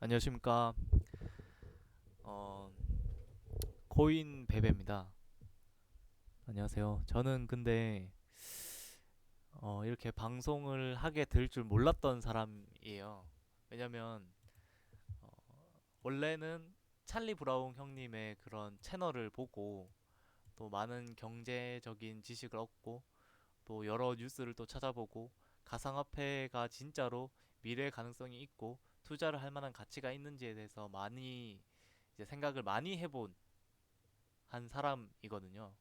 안녕하십니까. 어, 코인 베베입니다. 안녕하세요. 저는 근데 이렇게 방송을 하게 될 줄 몰랐던 사람이에요. 왜냐면 어, 원래는 찰리 브라운 형님의 그런 채널을 보고 또 많은 경제적인 지식을 얻고 또 여러 뉴스를 또 찾아보고 가상화폐가 진짜로 미래 가능성이 있고 투자를 할 만한 가치가 있는지에 대해서 많이 이제 생각을 많이 해본 한 사람이거든요.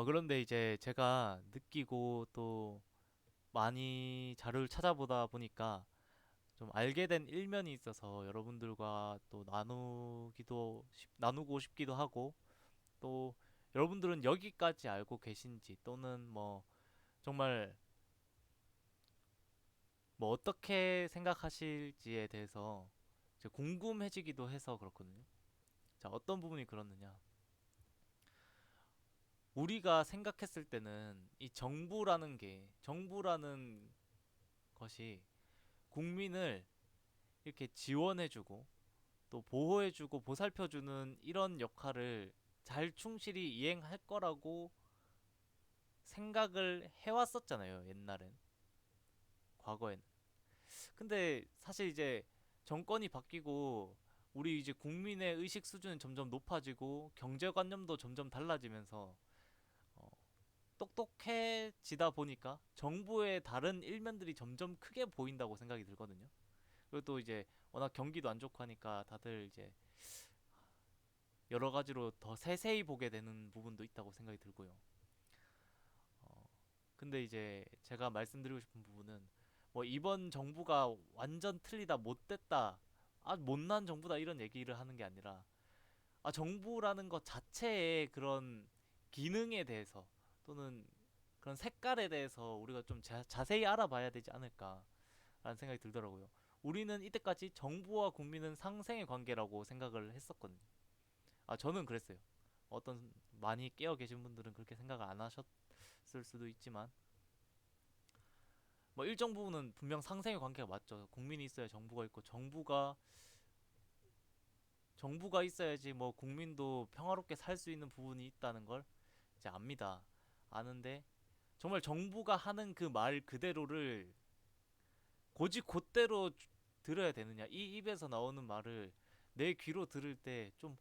그런데 이제 제가 느끼고 또 많이 자료를 찾아보다 보니까 좀 알게 된 일면이 있어서 여러분들과 또 나누고 싶기도 하고 또 여러분들은 여기까지 알고 계신지 또는 뭐 정말 뭐 어떻게 생각하실지에 대해서 이제 궁금해지기도 해서 그렇거든요. 자, 어떤 부분이 그렇느냐. 우리가 생각했을 때는 이 정부라는 것이 국민을 이렇게 지원해주고 또 보호해주고 보살펴주는 이런 역할을 잘 충실히 이행할 거라고 생각을 해왔었잖아요, 옛날엔. 과거엔. 근데 사실 이제 정권이 바뀌고 우리 이제 국민의 의식 수준은 점점 높아지고 경제관념도 점점 달라지면서 어, 똑똑해지다 보니까 정부의 다른 일면들이 점점 크게 보인다고 생각이 들거든요. 그리고 또 이제 워낙 경기도 안 좋고 하니까 다들 이제 여러 가지로 더 세세히 보게 되는 부분도 있다고 생각이 들고요. 어, 근데 이제 제가 말씀드리고 싶은 부분은 뭐 이번 정부가 완전 틀리다, 못됐다, 못난 정부다 이런 얘기를 하는 게 아니라 정부라는 것 자체의 그런 기능에 대해서 또는 그런 색깔에 대해서 우리가 좀 자세히 알아봐야 되지 않을까라는 생각이 들더라고요. 우리는 이때까지 정부와 국민은 상생의 관계라고 생각을 했었거든요. 저는 그랬어요. 어떤 많이 깨어 계신 분들은 그렇게 생각 안 하셨을 수도 있지만 뭐 일정 부분은 분명 상생의 관계가 맞죠. 국민이 있어야 정부가 있고 정부가 있어야지 뭐 국민도 평화롭게 살 수 있는 부분이 있다는 걸 이제 압니다. 아는데 정말 정부가 하는 그 말 그대로를 곧대로 들어야 되느냐? 이 입에서 나오는 말을 내 귀로 들을 때 좀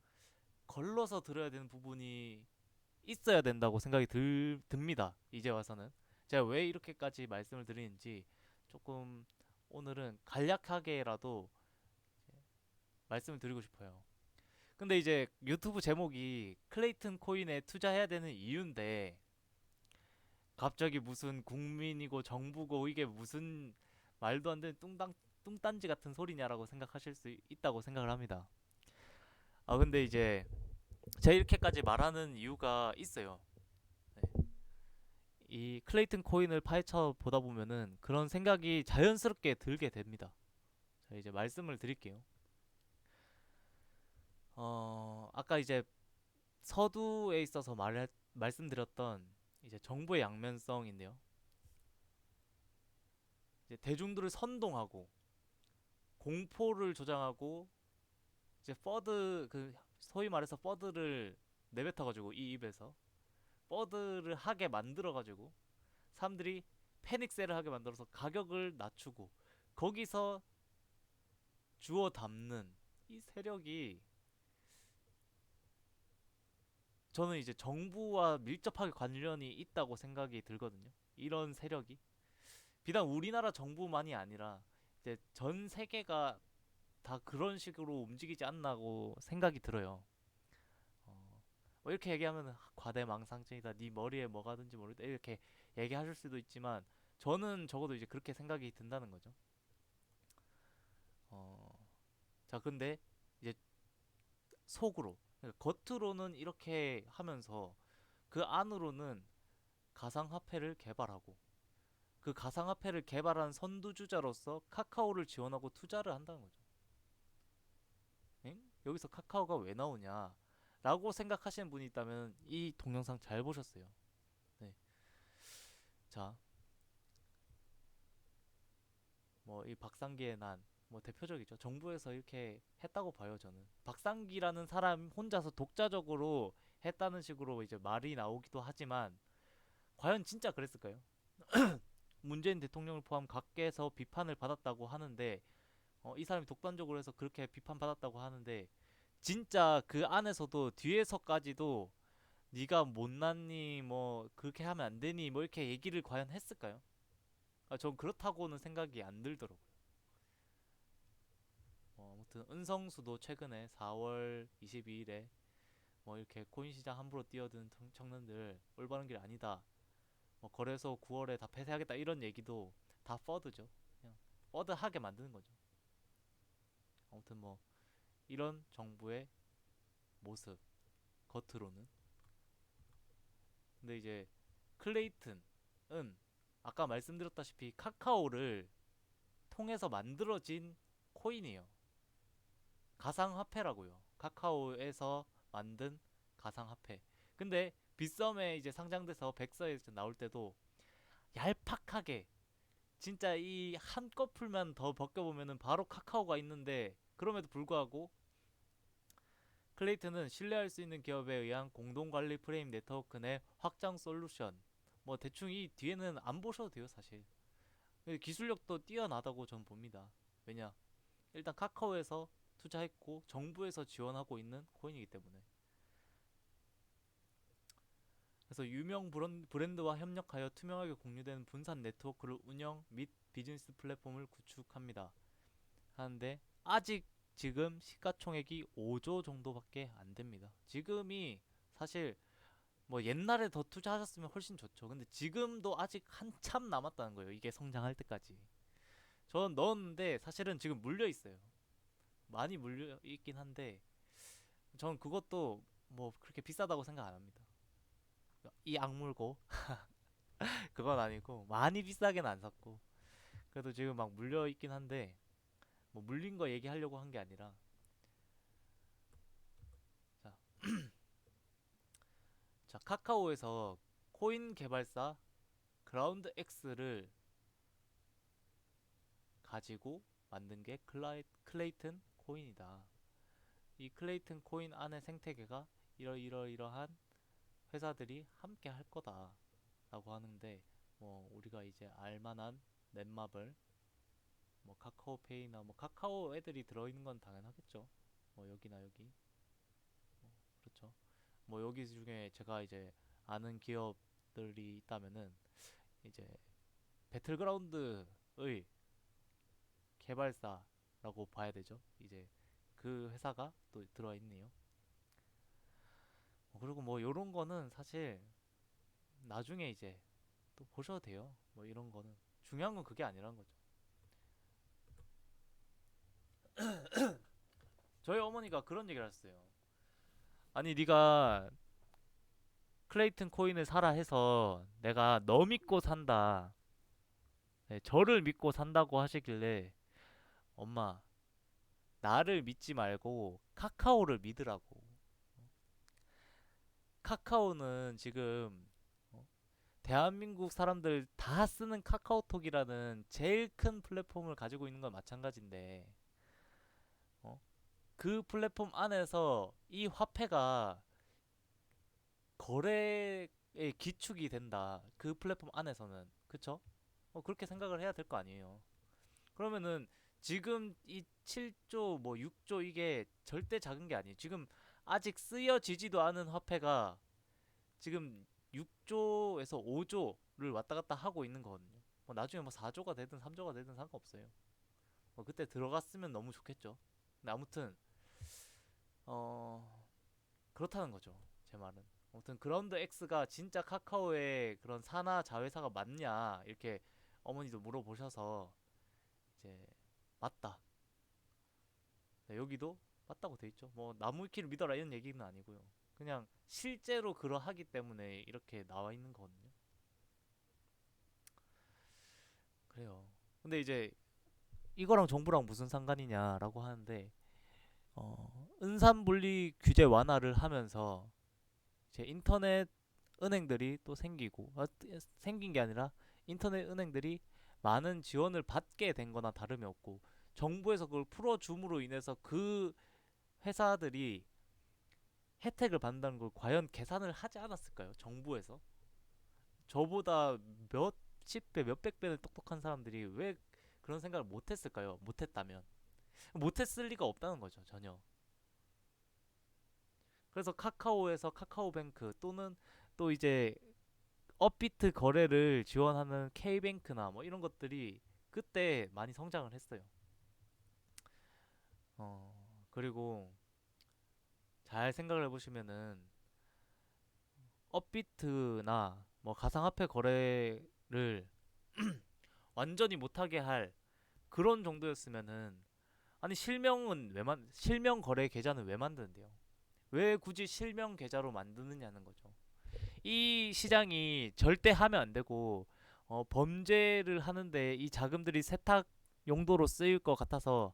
걸러서 들어야 되는 부분이 있어야 된다고 생각이 듭니다. 이제 와서는. 제가 왜 이렇게까지 말씀을 드리는지 조금 오늘은 간략하게라도 말씀을 드리고 싶어요. 근데 이제 유튜브 제목이 클레이튼 코인에 투자해야 되는 이유인데 갑자기 무슨 국민이고 정부고 이게 무슨 말도 안 되는 뚱딴지 같은 소리냐라고 생각하실 수 있다고 생각을 합니다. 근데 이제 제가 이렇게까지 말하는 이유가 있어요. 네. 이 클레이튼 코인을 파헤쳐 보다 보면은 그런 생각이 자연스럽게 들게 됩니다. 자, 이제 말씀을 드릴게요. 아까 이제 서두에 있어서 말씀드렸던 이제 정보의 양면성인데요. 이제 대중들을 선동하고 공포를 조장하고 이제 소위 말해서 퍼드를 내뱉어 가지고 이 입에서 퍼드를 하게 만들어 가지고 사람들이 패닉셀을 하게 만들어서 가격을 낮추고 거기서 주워 담는 이 세력이 저는 이제 정부와 밀접하게 관련이 있다고 생각이 들거든요. 이런 세력이 비단 우리나라 정부만이 아니라 이제 전 세계가 다 그런 식으로 움직이지 않나고 생각이 들어요. 뭐 이렇게 얘기하면 과대망상증이다. 네 머리에 뭐가 든지 모르겠다. 이렇게 얘기하실 수도 있지만 저는 적어도 이제 그렇게 생각이 든다는 거죠. 어, 자, 근데 이제 속으로 그러니까 겉으로는 이렇게 하면서 그 안으로는 가상화폐를 개발하고 그 가상화폐를 개발한 선두주자로서 카카오를 지원하고 투자를 한다는 거죠. 엥? 여기서 카카오가 왜 나오냐? 라고 생각하시는 분이 있다면 이 동영상 잘 보셨어요. 네. 자, 뭐 이 박상기의 난. 뭐 대표적이죠. 정부에서 이렇게 했다고 봐요, 저는. 박상기라는 사람 혼자서 독자적으로 했다는 식으로 이제 말이 나오기도 하지만 과연 진짜 그랬을까요? 문재인 대통령을 포함 각계에서 비판을 받았다고 하는데 이 사람이 독단적으로 해서 그렇게 비판받았다고 하는데 진짜 그 안에서도 뒤에서까지도 네가 못났니 뭐 그렇게 하면 안 되니 뭐 이렇게 얘기를 과연 했을까요? 전 그렇다고는 생각이 안 들더라고요. 아무튼 은성수도 최근에 4월 22일에 뭐 이렇게 코인 시장 함부로 뛰어든 청년들 올바른 길 아니다. 뭐 거래소 9월에 다 폐쇄하겠다 이런 얘기도 다 퍼드죠. 그냥 퍼드하게 만드는 거죠. 아무튼 뭐 이런 정부의 모습 겉으로는. 근데 이제 클레이튼은 아까 말씀드렸다시피 카카오를 통해서 만들어진 코인이에요. 가상화폐라고요. 카카오에서 만든 가상화폐. 근데 빗썸에 이제 상장돼서 백서에 나올 때도 얄팍하게 진짜 이 한 꺼풀만 더 벗겨보면은 바로 카카오가 있는데 그럼에도 불구하고 클레이트는 신뢰할 수 있는 기업에 의한 공동관리 프레임 네트워크 내 확장 솔루션. 뭐 대충 이 뒤에는 안 보셔도 돼요, 사실. 기술력도 뛰어나다고 전 봅니다. 왜냐? 일단 카카오에서 투자했고 정부에서 지원하고 있는 코인이기 때문에. 그래서 유명 브랜드와 협력하여 투명하게 공유되는 분산 네트워크를 운영 및 비즈니스 플랫폼을 구축합니다. 하는데 아직 지금 시가총액이 5조 정도밖에 안 됩니다. 지금이 사실 뭐 옛날에 더 투자하셨으면 훨씬 좋죠. 근데 지금도 아직 한참 남았다는 거예요. 이게 성장할 때까지. 전 넣었는데 사실은 지금 물려 있어요. 많이 물려 있긴 한데 전 그것도 뭐 그렇게 비싸다고 생각 안 합니다. 이 악물고 그건 아니고 많이 비싸게는 안 샀고 그래도 지금 막 물려 있긴 한데 뭐 물린 거 얘기하려고 한 게 아니라 자, 자 카카오에서 코인 개발사 그라운드 X를 가지고 만든 게 클레이튼 코인이다. 이 클레이튼 코인 안의 생태계가 이러이러이러한 회사들이 함께 할 거다라고 하는데 뭐 우리가 이제 알만한 넷마블 뭐 카카오페이나 뭐 카카오 애들이 들어있는 건 당연하겠죠. 뭐 여기나 여기 그렇죠. 뭐 여기 중에 제가 이제 아는 기업들이 있다면은 이제 배틀그라운드의 개발사라고 봐야 되죠. 이제 그 회사가 또 들어 있네요. 그리고 뭐 요런 거는 사실 나중에 이제 또 보셔도 돼요. 뭐 이런 거는 중요한 건 그게 아니란 거죠. 저희 어머니가 그런 얘기를 하셨어요. 아니 네가 클레이튼 코인을 사라 해서 내가 너 믿고 산다. 네, 저를 믿고 산다고 하시길래 엄마 나를 믿지 말고 카카오를 믿으라고. 카카오는 지금 어, 대한민국 사람들 다 쓰는 카카오톡이라는 제일 큰 플랫폼을 가지고 있는 건 마찬가지인데 어? 그 플랫폼 안에서 이 화폐가 거래의 기축이 된다. 그 플랫폼 안에서는 그쵸? 그렇게 생각을 해야 될 거 아니에요. 그러면은 지금 이 7조 뭐 6조 이게 절대 작은 게 아니에요. 지금 아직 쓰여지지도 않은 화폐가 지금 6조에서 5조를 왔다 갔다 하고 있는 거거든요. 뭐 나중에 뭐 4조가 되든 3조가 되든 상관없어요. 그때 들어갔으면 너무 좋겠죠. 근데 아무튼 어 그렇다는 거죠. 제 말은. 아무튼 그라운드 X가 진짜 카카오의 그런 산하 자회사가 맞냐 이렇게 어머니도 물어보셔서 이제 맞다. 네, 여기도 맞다고 돼 있죠. 뭐 나무위키를 믿어라 이런 얘기는 아니고요. 그냥 실제로 그러하기 때문에 이렇게 나와 있는 거거든요. 그래요. 근데 이제 이거랑 정부랑 무슨 상관이냐라고 하는데 은산분리 규제 완화를 하면서 이제 인터넷 은행들이 또 생기고 생긴 게 아니라 인터넷 은행들이 많은 지원을 받게 된 거나 다름이 없고 정부에서 그걸 풀어줌으로 인해서 그 회사들이 혜택을 받는다는 걸 과연 계산을 하지 않았을까요? 정부에서 저보다 몇십 배, 몇백 배는 똑똑한 사람들이 왜 그런 생각을 못했을까요? 못했다면 못했을 리가 없다는 거죠, 전혀. 그래서 카카오에서 카카오뱅크 또는 또 이제 업비트 거래를 지원하는 K뱅크나 뭐 이런 것들이 그때 많이 성장을 했어요. 어, 그리고 잘 생각을 해보시면은 업비트나 뭐 가상화폐 거래를 완전히 못하게 할 그런 정도였으면은 아니 실명 거래 계좌는 왜 만드는데요? 왜 굳이 실명 계좌로 만드느냐는 거죠. 이 시장이 절대 하면 안 되고 범죄를 하는데 이 자금들이 세탁 용도로 쓰일 것 같아서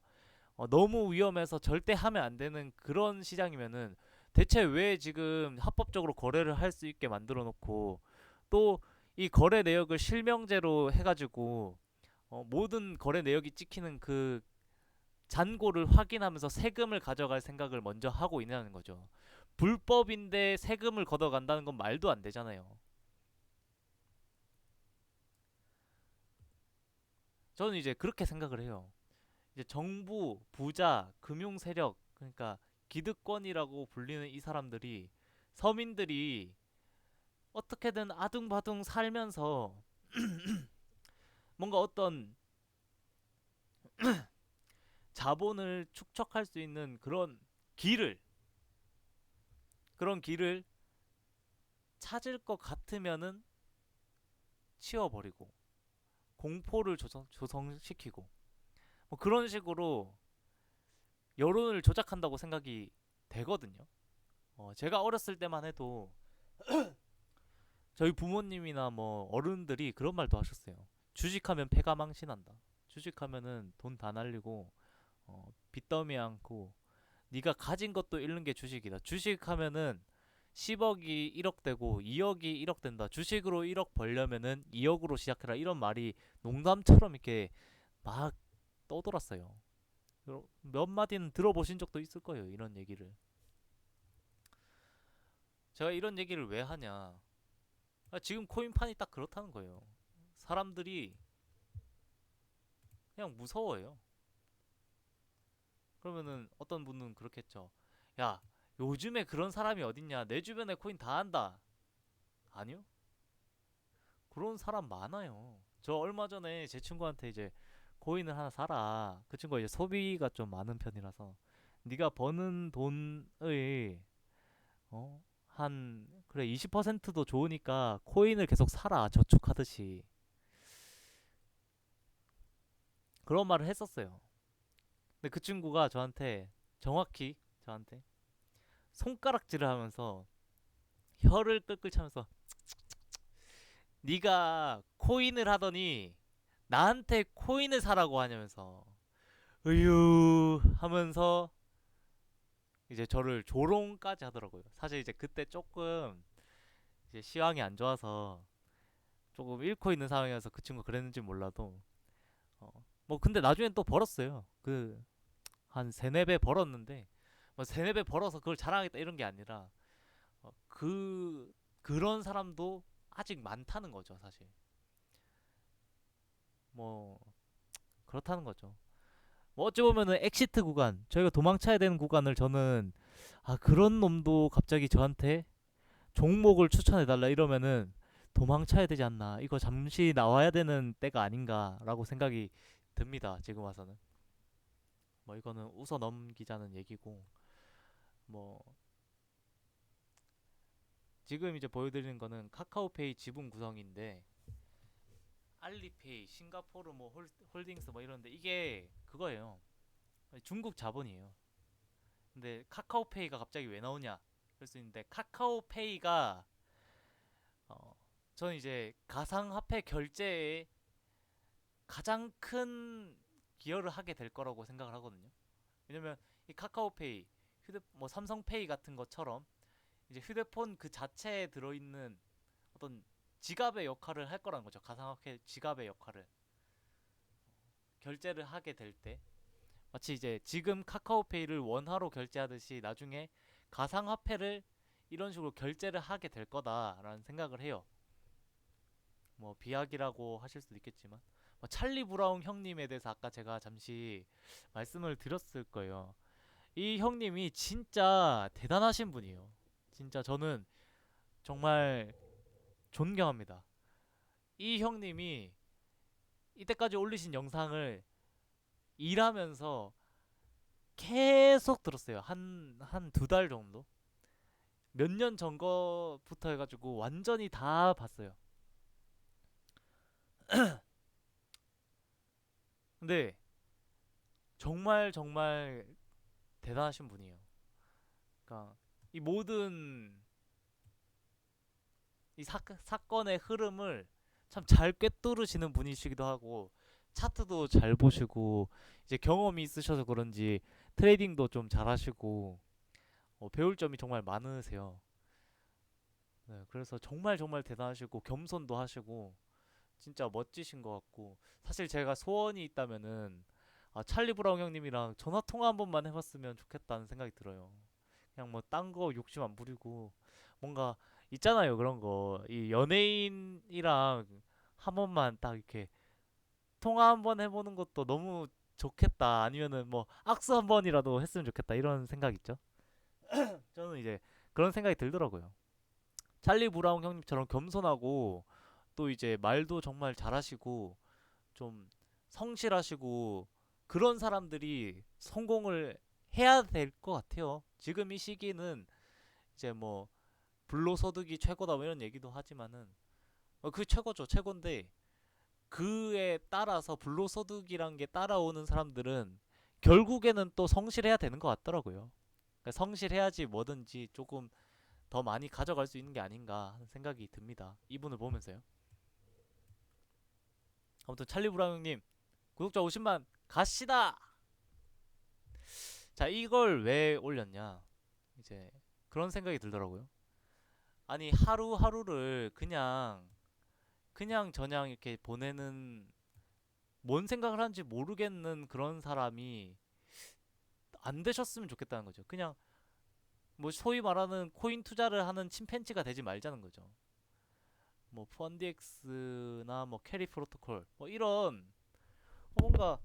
너무 위험해서 절대 하면 안 되는 그런 시장이면은 대체 왜 지금 합법적으로 거래를 할 수 있게 만들어 놓고 또 이 거래 내역을 실명제로 해가지고 모든 거래 내역이 찍히는 그 잔고를 확인하면서 세금을 가져갈 생각을 먼저 하고 있냐는 거죠. 불법인데 세금을 걷어간다는 건 말도 안 되잖아요. 저는 이제 그렇게 생각을 해요. 이제 정부, 부자, 금융 세력, 그러니까 기득권이라고 불리는 이 사람들이 서민들이 어떻게든 아둥바둥 살면서 뭔가 어떤 자본을 축적할 수 있는 길을 그런 길을 찾을 것 같으면은 치워버리고 공포를 조성시키고 뭐 그런 식으로 여론을 조작한다고 생각이 되거든요. 제가 어렸을 때만 해도 저희 부모님이나 뭐 어른들이 그런 말도 하셨어요. 주식하면 패가 망신한다. 주식하면은 돈 다 날리고 빚더미 않고 네가 가진 것도 잃는 게 주식이다. 주식하면은 10억이 1억 되고 2억이 1억 된다. 주식으로 1억 벌려면은 2억으로 시작해라. 이런 말이 농담처럼 이렇게 막 떠돌았어요. 몇 마디는 들어보신 적도 있을 거예요. 이런 얘기를. 제가 이런 얘기를 왜 하냐? 지금 코인판이 딱 그렇다는 거예요. 사람들이 그냥 무서워해요. 그러면은 어떤 분은 그렇겠죠. 야, 요즘에 그런 사람이 어딨냐? 내 주변에 코인 다 한다. 아니요? 그런 사람 많아요. 저 얼마 전에 제 친구한테 이제 코인을 하나 사라. 그 친구가 이제 소비가 좀 많은 편이라서 네가 버는 돈의 한 그래 20%도 좋으니까 코인을 계속 사라. 저축하듯이. 그런 말을 했었어요. 근데 그 친구가 정확히 저한테 손가락질을 하면서 혀를 끌끌 차면서 네가 코인을 하더니 나한테 코인을 사라고 하냐면서 으유 하면서 이제 저를 조롱까지 하더라고요. 사실 이제 그때 조금 이제 시황이 안 좋아서 조금 잃고 있는 상황이어서 그 친구 그랬는지 몰라도 어, 뭐 근데 나중엔 또 벌었어요. 그 한 세네 배 벌었는데 뭐 세네 배 벌어서 그걸 자랑하겠다 이런 게 아니라 그런 사람도 아직 많다는 거죠, 사실. 뭐 그렇다는 거죠. 뭐 어찌 보면은 엑시트 구간, 저희가 도망쳐야 되는 구간을 저는 그런 놈도 갑자기 저한테 종목을 추천해 달라 이러면은 도망쳐야 되지 않나. 이거 잠시 나와야 되는 때가 아닌가라고 생각이 듭니다. 지금 와서는. 뭐 이거는 웃어 넘기자는 얘기고 뭐 지금 이제 보여드리는 거는 카카오페이 지분 구성인데 알리페이, 싱가포르 뭐 홀딩스 뭐 이런데 이게 그거예요. 중국 자본이에요. 근데 카카오페이가 갑자기 왜 나오냐? 그럴 수 있는데 카카오페이가 어, 저는 이제 가상화폐 결제에 가장 큰 기여를 하게 될 거라고 생각을 하거든요. 왜냐면 이 카카오페이, 뭐 삼성페이 같은 것처럼 이제 휴대폰 그 자체에 들어있는 어떤 지갑의 역할을 할 거라는 거죠. 가상화폐 지갑의 역할을 결제를 하게 될 때. 마치 이제 지금 카카오페이를 원화로 결제하듯이 나중에 가상화폐를 이런 식으로 결제를 하게 될 거다라는 생각을 해요. 뭐 비약이라고 하실 수도 있겠지만 찰리 브라운 형님에 대해서 아까 제가 잠시 말씀을 드렸을 거예요. 이 형님이 진짜 대단하신 분이에요. 진짜 저는 정말 존경합니다. 이 형님이 이때까지 올리신 영상을 일하면서 계속 들었어요. 한 두 달 정도? 몇 년 전 거부터 해가지고 완전히 다 봤어요. 근데 정말 정말 대단하신 분이에요. 그러니까 이 모든 이 사건의 흐름을 참 잘 꿰뚫으시는 분이시기도 하고 차트도 잘 보시고 이제 경험이 있으셔서 그런지 트레이딩도 좀 잘하시고 배울 점이 정말 많으세요. 네, 그래서 정말 정말 대단하시고 겸손도 하시고 진짜 멋지신 것 같고 사실 제가 소원이 있다면은 찰리 브라운 형님이랑 전화 통화 한 번만 해봤으면 좋겠다는 생각이 들어요. 그냥 뭐 딴 거 욕심 안 부리고 뭔가 있잖아요 그런 거 이 연예인이랑 한 번만 딱 이렇게 통화 한 번 해보는 것도 너무 좋겠다 아니면은 뭐 악수 한 번이라도 했으면 좋겠다 이런 생각 있죠. 저는 이제 그런 생각이 들더라고요. 찰리 브라운 형님처럼 겸손하고 또 이제 말도 정말 잘하시고 좀 성실하시고 그런 사람들이 성공을 해야 될 것 같아요. 지금 이 시기는 이제 뭐 불로소득이 최고다 뭐 이런 얘기도 하지만은 그게 최고죠. 최고인데 그에 따라서 불로소득이란 게 따라오는 사람들은 결국에는 또 성실해야 되는 것 같더라고요. 그러니까 성실해야지 뭐든지 조금 더 많이 가져갈 수 있는 게 아닌가 하는 생각이 듭니다. 이분을 보면서요. 아무튼 찰리 브라운 형님 구독자 50만 가시다. 자 이걸 왜 올렸냐? 이제 그런 생각이 들더라고요. 아니 하루하루를 그냥 저냥 이렇게 보내는 뭔 생각을 하는지 모르겠는 그런 사람이 안 되셨으면 좋겠다는 거죠. 그냥 뭐 소위 말하는 코인 투자를 하는 침팬지가 되지 말자는 거죠. 뭐 펀디엑스나 뭐 캐리 프로토콜 뭐 이런 뭔가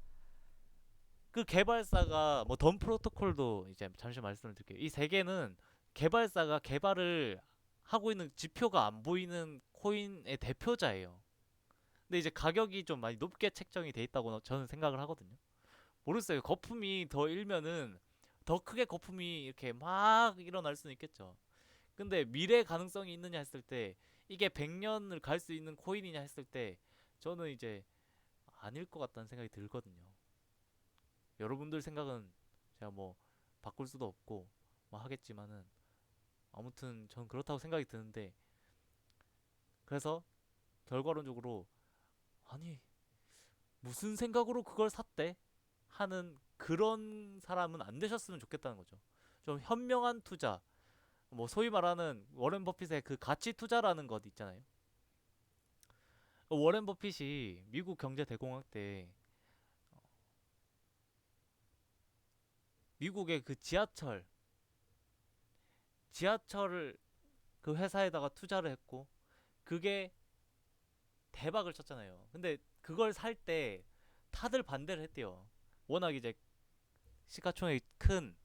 그 개발사가 뭐 덤 프로토콜도 이제 잠시 말씀을 드릴게요. 이 세 개는 개발사가 개발을 하고 있는 지표가 안 보이는 코인의 대표자예요. 근데 이제 가격이 좀 많이 높게 책정이 돼 있다고 저는 생각을 하거든요. 모르겠어요. 거품이 더 일면은 더 크게 거품이 이렇게 막 일어날 수는 있겠죠. 근데 미래 가능성이 있느냐 했을 때 이게 100년을 갈 수 있는 코인이냐 했을 때 저는 이제 아닐 것 같다는 생각이 들거든요. 여러분들 생각은 제가 뭐 바꿀 수도 없고 뭐 하겠지만은 아무튼 전 그렇다고 생각이 드는데 그래서 결과론적으로 아니 무슨 생각으로 그걸 샀대 하는 그런 사람은 안 되셨으면 좋겠다는 거죠. 좀 현명한 투자 뭐 소위 말하는 워렌 버핏의 그 가치 투자라는 것 있잖아요. 워렌 버핏이 미국 경제 대공황 때 미국의 그 지하철을 그 회사에다가 투자를 했고 그게 대박을 쳤잖아요. 근데 그걸 살 때 다들 반대를 했대요. 워낙 이제 시가총액이 큰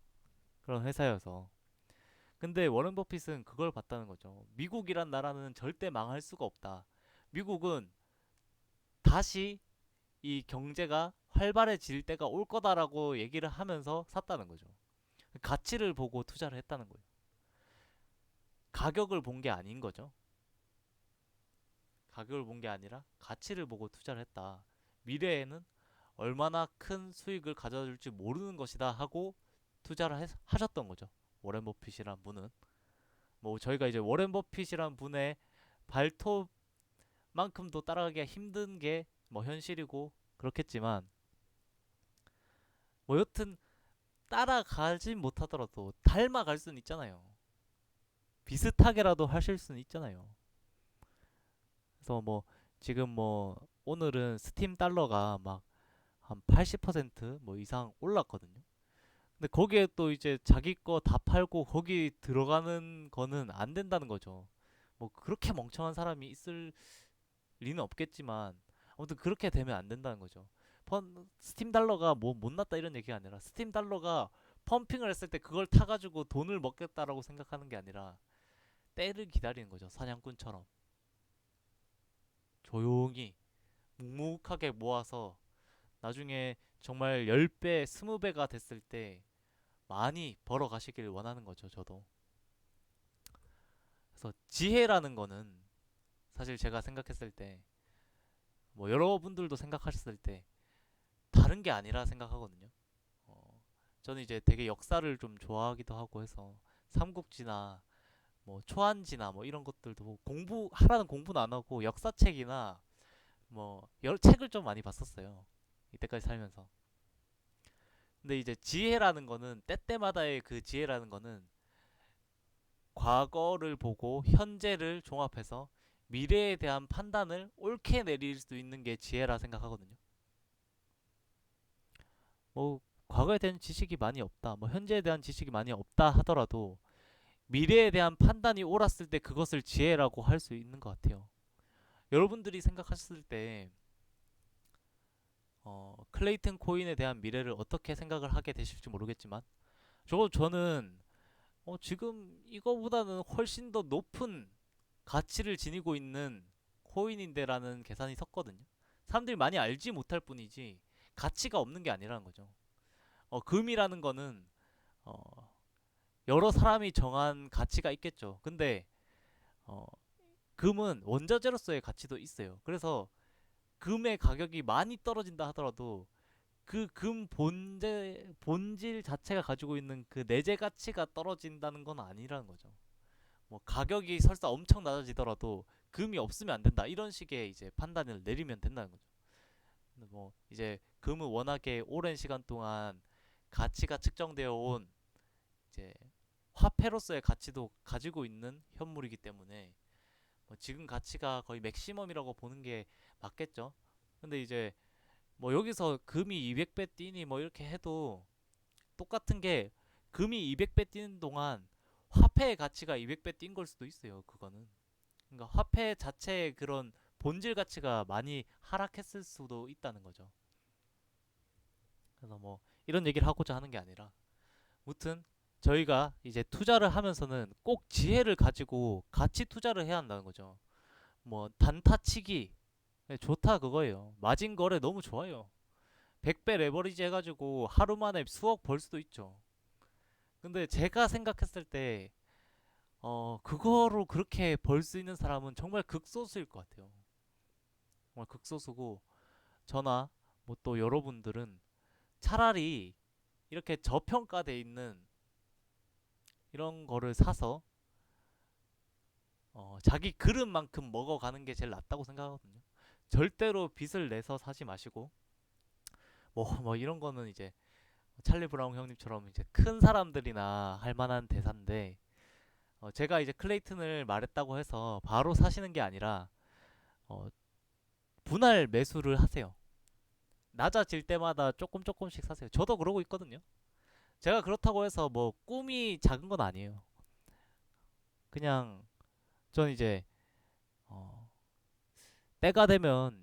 그런 회사여서. 근데 워렌 버핏은 그걸 봤다는 거죠. 미국이란 나라는 절대 망할 수가 없다. 미국은 다시 이 경제가 활발해질 때가 올 거다라고 얘기를 하면서 샀다는 거죠. 가치를 보고 투자를 했다는 거예요. 가격을 본 게 아닌 거죠. 가격을 본 게 아니라 가치를 보고 투자를 했다. 미래에는 얼마나 큰 수익을 가져줄지 모르는 것이다 하고 투자를 하셨던 거죠. 워렌 버핏이란 분은 뭐 저희가 이제 워렌 버핏이란 분의 발톱만큼도 따라가기가 힘든 게 뭐 현실이고 그렇겠지만 뭐 여튼 따라가진 못하더라도 닮아갈 수는 있잖아요. 비슷하게라도 하실 수는 있잖아요. 그래서 뭐 지금 뭐 오늘은 스팀 달러가 막 한 80%뭐 이상 올랐거든요. 근데 거기에 또 이제 자기 거 다 팔고 거기 들어가는 거는 안 된다는 거죠. 뭐 그렇게 멍청한 사람이 있을 리는 없겠지만 아무튼 그렇게 되면 안 된다는 거죠. 스팀 달러가 뭐 못났다 이런 얘기가 아니라 스팀 달러가 펌핑을 했을 때 그걸 타가지고 돈을 먹겠다라고 생각하는 게 아니라 때를 기다리는 거죠. 사냥꾼처럼 조용히 묵묵하게 모아서 나중에 정말 10배, 20배가 됐을 때 많이 벌어 가시길 원하는 거죠. 저도. 그래서 지혜라는 거는 사실 제가 생각했을 때 뭐 여러분들도 생각하셨을 때 다른 게 아니라 생각하거든요. 어, 저는 이제 되게 역사를 좀 좋아하기도 하고 해서 삼국지나 뭐 초안지나 뭐 이런 것들도 공부하라는 공부는 안 하고 역사책이나 뭐 여러 책을 좀 많이 봤었어요. 이때까지 살면서. 근데 이제 지혜라는 거는 때때마다의 그 지혜라는 거는 과거를 보고 현재를 종합해서 미래에 대한 판단을 옳게 내릴 수 있는 게 지혜라 생각하거든요. 뭐 과거에 대한 지식이 많이 없다, 뭐 현재에 대한 지식이 많이 없다 하더라도 미래에 대한 판단이 옳았을 때 그것을 지혜라고 할 수 있는 것 같아요. 여러분들이 생각하셨을 때 클레이튼 코인에 대한 미래를 어떻게 생각을 하게 되실지 모르겠지만 저는 지금 이거보다는 훨씬 더 높은 가치를 지니고 있는 코인인데라는 계산이 섰거든요. 사람들이 많이 알지 못할 뿐이지 가치가 없는 게 아니라는 거죠. 금이라는 거는 어, 여러 사람이 정한 가치가 있겠죠. 근데 어, 금은 원자재로서의 가치도 있어요. 그래서 금의 가격이 많이 떨어진다 하더라도 그 금 본질 자체가 가지고 있는 그 내재 가치가 떨어진다는 건 아니라는 거죠. 뭐 가격이 설사 엄청 낮아지더라도 금이 없으면 안 된다 이런 식의 이제 판단을 내리면 된다는 거죠. 근데 뭐 이제 금은 워낙에 오랜 시간 동안 가치가 측정되어 온 이제 화폐로서의 가치도 가지고 있는 현물이기 때문에 뭐 지금 가치가 거의 맥시멈이라고 보는 게 맞겠죠. 근데 이제 뭐 여기서 금이 200배 뛰니 뭐 이렇게 해도 똑같은 게 금이 200배 뛰는 동안 화폐의 가치가 200배 뛴 걸 수도 있어요. 그거는. 그러니까 화폐 자체의 그런 본질 가치가 많이 하락했을 수도 있다는 거죠. 그래서 뭐 이런 얘기를 하고자 하는 게 아니라 무튼 저희가 이제 투자를 하면서는 꼭 지혜를 가지고 같이 투자를 해야 한다는 거죠. 뭐 단타치기 네, 좋다 그거예요. 마진 거래 너무 좋아요. 100배 레버리지 해가지고 하루 만에 수억 벌 수도 있죠. 근데 제가 생각했을 때 그거로 그렇게 벌 수 있는 사람은 정말 극소수일 것 같아요. 정말 극소수고 저나 뭐 또 여러분들은 차라리 이렇게 저평가돼 있는 이런 거를 사서 자기 그릇만큼 먹어가는 게 제일 낫다고 생각하거든요. 절대로 빚을 내서 사지 마시고 뭐 이런 거는 이제 찰리 브라운 형님처럼 이제 큰 사람들이나 할 만한 대사인데 제가 이제 클레이튼을 말했다고 해서 바로 사시는 게 아니라 어, 분할 매수를 하세요. 낮아질 때마다 조금 조금씩 사세요. 저도 그러고 있거든요. 제가 그렇다고 해서 뭐 꿈이 작은 건 아니에요. 그냥 전 이제 어, 때가 되면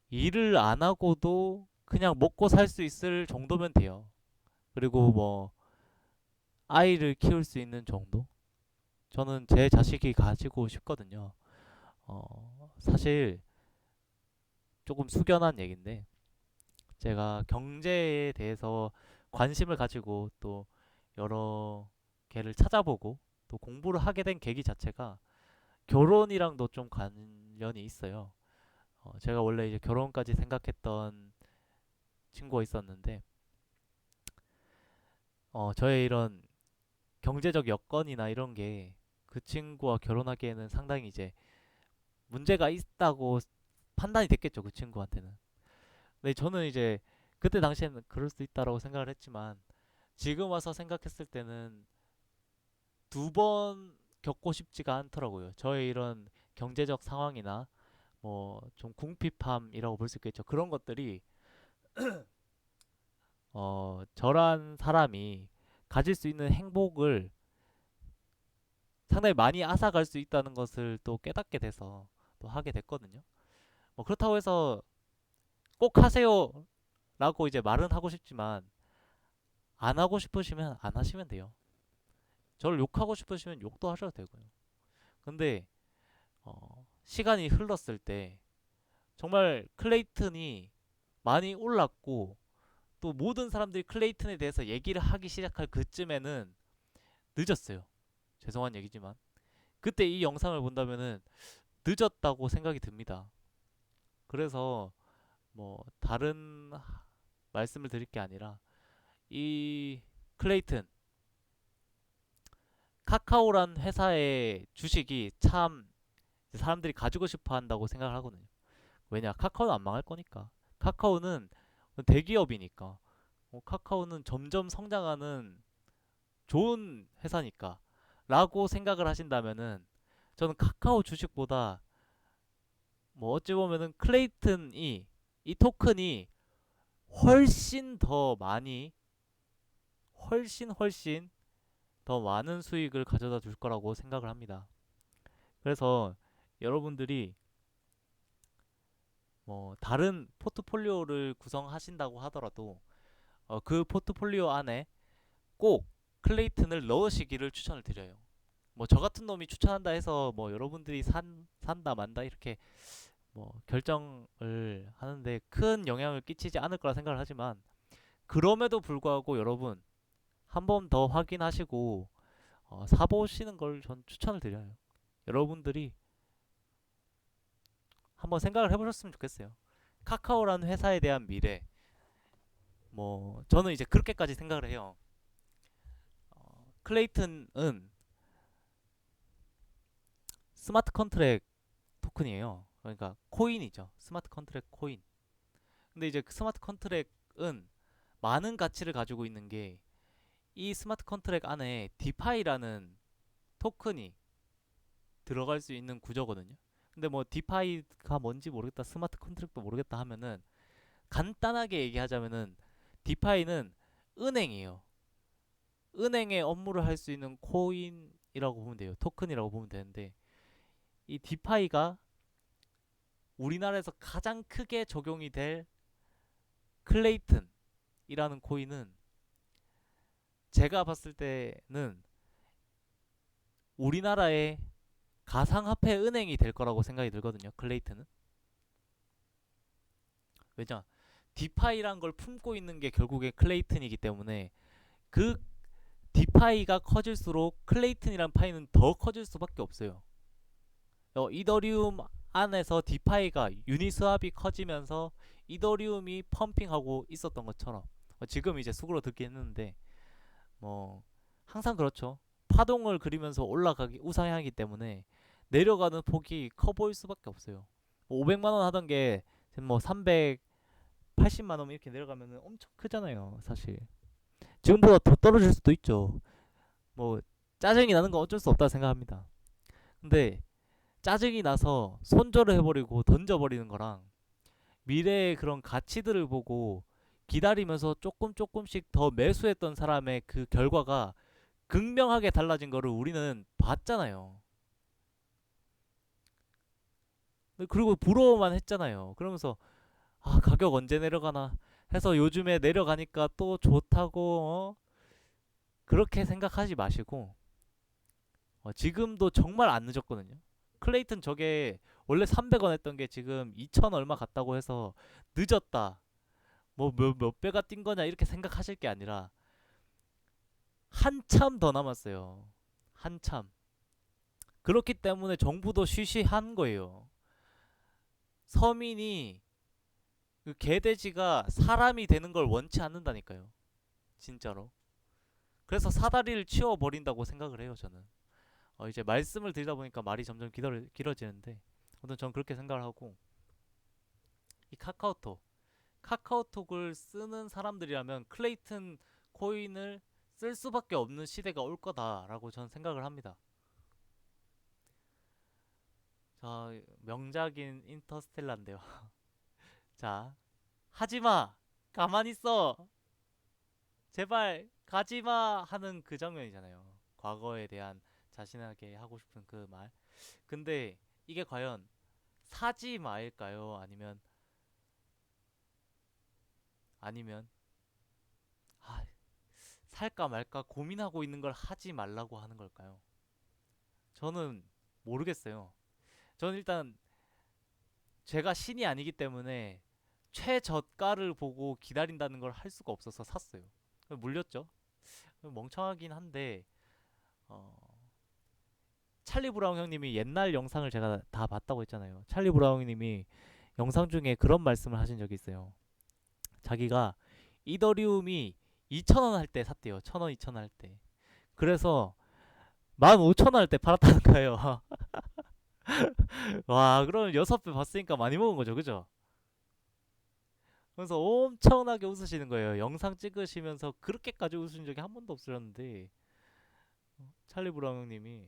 일을 안 하고도 그냥 먹고 살 수 있을 정도면 돼요. 그리고 뭐 아이를 키울 수 있는 정도? 저는 제 자식이 가지고 싶거든요. 사실 조금 숙연한 얘기인데 제가 경제에 대해서 관심을 가지고 또 여러 개를 찾아보고 또 공부를 하게 된 계기 자체가 결혼이랑도 좀 관련이 있어요. 제가 원래 이제 결혼까지 생각했던 친구가 있었는데 저의 이런 경제적 여건이나 이런 게 그 친구와 결혼하기에는 상당히 이제 문제가 있다고 판단이 됐겠죠, 그 친구한테는. 근데 저는 이제 그때 당시에는 그럴 수 있다라고 생각을 했지만 지금 와서 생각했을 때는 두 번 겪고 싶지가 않더라고요. 저의 이런 경제적 상황이나 뭐 좀 궁핍함이라고 볼 수 있겠죠. 그런 것들이 저런 사람이 가질 수 있는 행복을 상당히 많이 앗아갈 수 있다는 것을 또 깨닫게 돼서 또 하게 됐거든요. 뭐 그렇다고 해서 꼭 하세요 라고 이제 말은 하고 싶지만 안 하고 싶으시면 안 하시면 돼요. 저를 욕하고 싶으시면 욕도 하셔도 되고요. 근데 시간이 흘렀을 때 정말 클레이튼이 많이 올랐고 또 모든 사람들이 클레이튼에 대해서 얘기를 하기 시작할 그쯤에는 늦었어요. 죄송한 얘기지만 그때 이 영상을 본다면은 늦었다고 생각이 듭니다. 그래서 뭐 다른 말씀을 드릴 게 아니라 이 클레이튼 카카오란 회사의 주식이 참 사람들이 가지고 싶어 한다고 생각을 하거든요. 왜냐? 카카오는 안 망할 거니까. 카카오는 대기업이니까. 카카오는 점점 성장하는 좋은 회사니까. 라고 생각을 하신다면은 저는 카카오 주식보다 뭐 어찌 보면은 클레이튼이 이 토큰이 훨씬 더 많이 훨씬 더 많은 수익을 가져다 줄 거라고 생각을 합니다. 그래서 여러분들이 뭐 다른 포트폴리오를 구성하신다고 하더라도 그 포트폴리오 안에 꼭 클레이튼을 넣으시기를 추천을 드려요. 뭐 저 같은 놈이 추천한다 해서 뭐 여러분들이 산다 만다 이렇게 뭐 결정을 하는데 큰 영향을 끼치지 않을 거라 생각을 하지만 그럼에도 불구하고 여러분 한 번 더 확인하시고 사보시는 걸 전 추천을 드려요. 여러분들이 한번 생각을 해보셨으면 좋겠어요. 카카오라는 회사에 대한 미래. 뭐 저는 이제 그렇게까지 생각을 해요. 클레이튼은 스마트 컨트랙 토큰이에요. 그러니까 코인이죠. 스마트 컨트랙 코인. 근데 이제 그 스마트 컨트랙은 많은 가치를 가지고 있는 게 이 스마트 컨트랙 안에 디파이라는 토큰이 들어갈 수 있는 구조거든요. 근데 뭐 디파이가 뭔지 모르겠다, 스마트 컨트랙도 모르겠다 하면은 간단하게 얘기하자면은 디파이는 은행이에요. 은행의 업무를 할 수 있는 코인이라고 보면 돼요. 토큰이라고 보면 되는데 이 디파이가 우리나라에서 가장 크게 적용이 될 클레이튼이라는 코인은 제가 봤을 때는 우리나라의 가상화폐 은행이 될 거라고 생각이 들거든요. 클레이튼은. 왜냐? 디파이란 걸 품고 있는 게 결국에 클레이튼이기 때문에 그 디파이가 커질수록 클레이튼이란 파이는 더 커질 수밖에 없어요. 이더리움 안에서 디파이가 유니스왑이 커지면서 이더리움이 펌핑하고 있었던 것처럼 지금 이제 수그러들긴 했는데 뭐 항상 그렇죠. 파동을 그리면서 올라가기 우상향이기 때문에 내려가는 폭이 커 보일 수밖에 없어요. 500만 원 하던 게 뭐 380만 원 이렇게 내려가면 엄청 크잖아요, 사실. 지금보다 더 떨어질 수도 있죠. 뭐 짜증이 나는 건 어쩔 수 없다 생각합니다. 근데 짜증이 나서 손절을 해버리고 던져버리는 거랑 미래의 그런 가치들을 보고 기다리면서 조금씩 더 매수했던 사람의 그 결과가 극명하게 달라진 거를 우리는 봤잖아요. 그리고 부러워만 했잖아요. 그러면서 아 가격 언제 내려가나 해서 요즘에 내려가니까 또 좋다고 그렇게 생각하지 마시고 지금도 정말 안 늦었거든요. 클레이튼 저게 원래 300원 했던 게 지금 2천 얼마 갔다고 해서 늦었다. 뭐 몇 배가 뛴 거냐 이렇게 생각하실 게 아니라 한참 더 남았어요. 한참. 그렇기 때문에 정부도 쉬쉬한 거예요. 서민이 그 개돼지가 사람이 되는 걸 원치 않는다니까요. 진짜로. 그래서 사다리를 치워버린다고 생각을 해요, 저는. 이제 말씀을 드리다 보니까 말이 점점 길어지는데, 아무튼 전 그렇게 생각을 하고, 이 카카오톡을 쓰는 사람들이라면 클레이튼 코인을 쓸 수밖에 없는 시대가 올 거다라고 저는 생각을 합니다. 자, 명작인 인터스텔라인데요. 자, 하지마! 가만히 있어! 제발 가지마 하는 그 장면이잖아요. 과거에 대한 자신에게 하고 싶은 그 말. 근데 이게 과연 사지 마일까요? 아니면 아, 살까 말까 고민하고 있는 걸 하지 말라고 하는 걸까요? 저는 모르겠어요. 저는 일단 제가 신이 아니기 때문에 최저가를 보고 기다린다는 걸 할 수가 없어서 샀어요. 물렸죠. 멍청하긴 한데 어, 찰리 브라운 형님이 옛날 영상을 제가 다 봤다고 했잖아요. 찰리 브라운 형님이 영상 중에 그런 말씀을 하신 적이 있어요. 자기가 이더리움이 2,000원 할 때 샀대요. 1,000원, 2,000원 할 때. 그래서 15,000원 할 때 팔았다는 거예요. 와, 그럼 6배 봤으니까 많이 먹은 거죠. 그죠? 그래서 엄청나게 웃으시는 거예요. 영상 찍으시면서 그렇게까지 웃으신 적이 한 번도 없으셨는데 찰리 브라운 형님이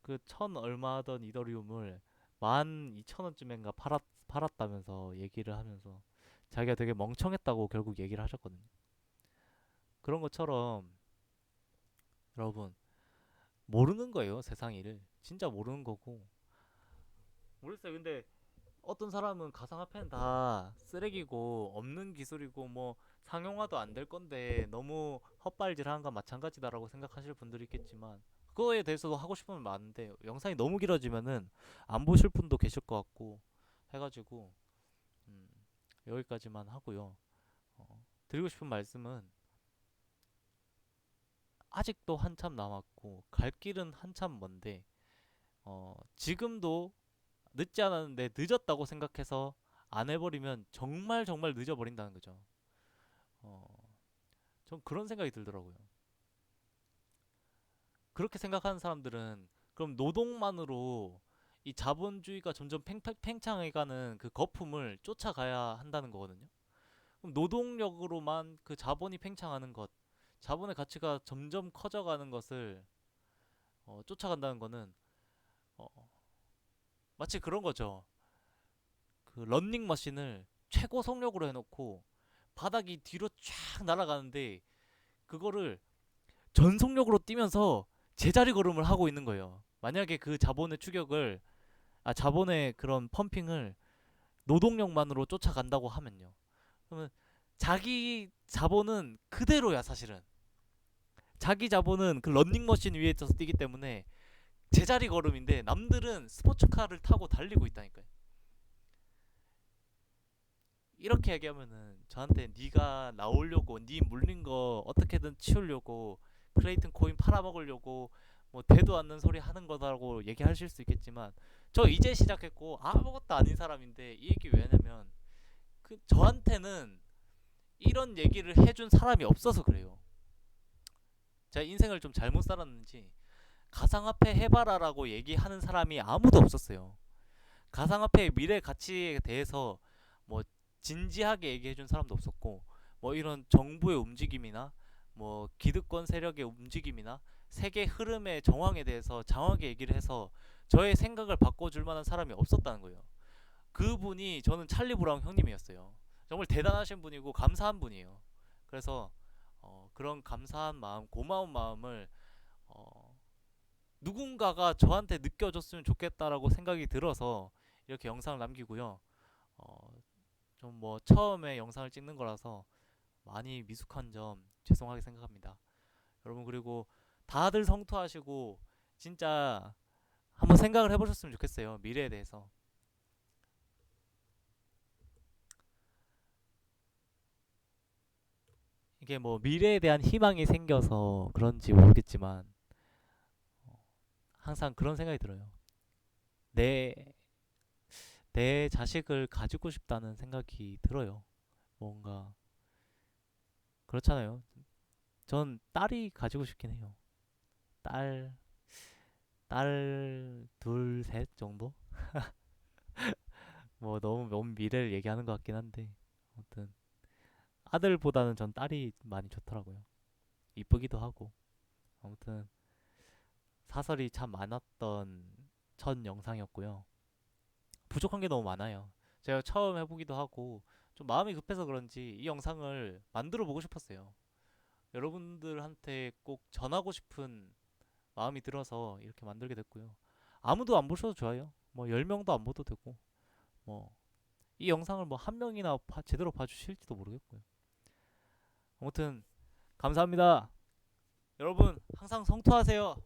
그 천 얼마 하던 이더리움을 12,000원쯤인가 팔았다면서 얘기를 하면서 자기가 되게 멍청했다고 결국 얘기를 하셨거든요. 그런 것처럼 여러분 모르는 거예요. 세상 일을 진짜 모르는 거고. 모르겠어요. 근데 어떤 사람은 가상화폐는 다 쓰레기고 없는 기술이고 뭐 상용화도 안 될 건데 너무 헛발질하는 건 마찬가지다라고 생각하실 분들이 있겠지만 그거에 대해서도 하고 싶은 말 많은데 영상이 너무 길어지면은 안 보실 분도 계실 것 같고 해가지고 음, 여기까지만 하고요. 드리고 싶은 말씀은 아직도 한참 남았고 갈 길은 한참 먼데 지금도 늦지 않았는데 늦었다고 생각해서 안 해버리면 정말 정말 늦어버린다는 거죠. 어, 전 그런 생각이 들더라고요. 그렇게 생각하는 사람들은 그럼 노동만으로 이 자본주의가 점점 팽창해가는 그 거품을 쫓아가야 한다는 거거든요. 그럼 노동력으로만 그 자본이 팽창하는 것, 자본의 가치가 점점 커져가는 것을 쫓아간다는 거는 어, 마치 그런 거죠. 그 런닝머신을 최고 속력으로 해놓고 바닥이 뒤로 쫙 날아가는데 그거를 전속력으로 뛰면서 제자리 걸음을 하고 있는 거예요. 만약에 그 자본의 추격을 자본의 그런 펌핑을 노동력만으로 쫓아간다고 하면요. 그러면 자기 자본은 그대로야 사실은. 자기 자본은 그 런닝머신 위에 있어서 뛰기 때문에 제자리 걸음인데 남들은 스포츠카를 타고 달리고 있다니까요. 이렇게 얘기하면은 저한테 네가 나오려고 네 물린 거 어떻게든 치우려고 크레이튼 코인 팔아먹으려고 뭐 대도 않는 소리 하는 거다라고 얘기하실 수 있겠지만 저 이제 시작했고 아무것도 아닌 사람인데 이 얘기 왜 하냐면 그 저한테는 이런 얘기를 해준 사람이 없어서 그래요. 제가 인생을 좀 잘못 살았는지 가상화폐 해봐라라고 얘기하는 사람이 아무도 없었어요. 가상화폐의 미래 가치에 대해서 뭐 진지하게 얘기해준 사람도 없었고 뭐 이런 정부의 움직임이나 뭐 기득권 세력의 움직임이나 세계 흐름의 정황에 대해서 장하게 얘기를 해서 저의 생각을 바꿔줄 만한 사람이 없었다는 거예요. 그분이 저는 찰리 브라운 형님이었어요. 정말 대단하신 분이고 감사한 분이에요. 그래서 그런 감사한 마음, 고마운 마음을 어, 누군가가 저한테 느껴줬으면 좋겠다라고 생각이 들어서 이렇게 영상을 남기고요. 좀 뭐 처음에 영상을 찍는 거라서 많이 미숙한 점 죄송하게 생각합니다. 여러분 그리고 다들 성투하시고 진짜 한번 생각을 해보셨으면 좋겠어요. 미래에 대해서. 이게 뭐 미래에 대한 희망이 생겨서 그런지 모르겠지만 항상 그런 생각이 들어요. 내, 내 자식을 가지고 싶다는 생각이 들어요. 뭔가 그렇잖아요. 전 딸이 가지고 싶긴 해요. 딸, 딸 둘, 셋 정도? 뭐 너무 먼 미래를 얘기하는 것 같긴 한데 아무튼 아들보다는 전 딸이 많이 좋더라고요. 이쁘기도 하고 아무튼 사설이 참 많았던 첫 영상이었고요. 부족한 게 너무 많아요. 제가 처음 해보기도 하고 좀 마음이 급해서 그런지 이 영상을 만들어 보고 싶었어요. 여러분들한테 꼭 전하고 싶은 마음이 들어서 이렇게 만들게 됐고요. 아무도 안 보셔도 좋아요. 뭐 10명도 안 보도 되고 뭐 이 영상을 뭐 한 명이나 제대로 봐주실지도 모르겠고요. 아무튼 감사합니다. 여러분 항상 성투하세요.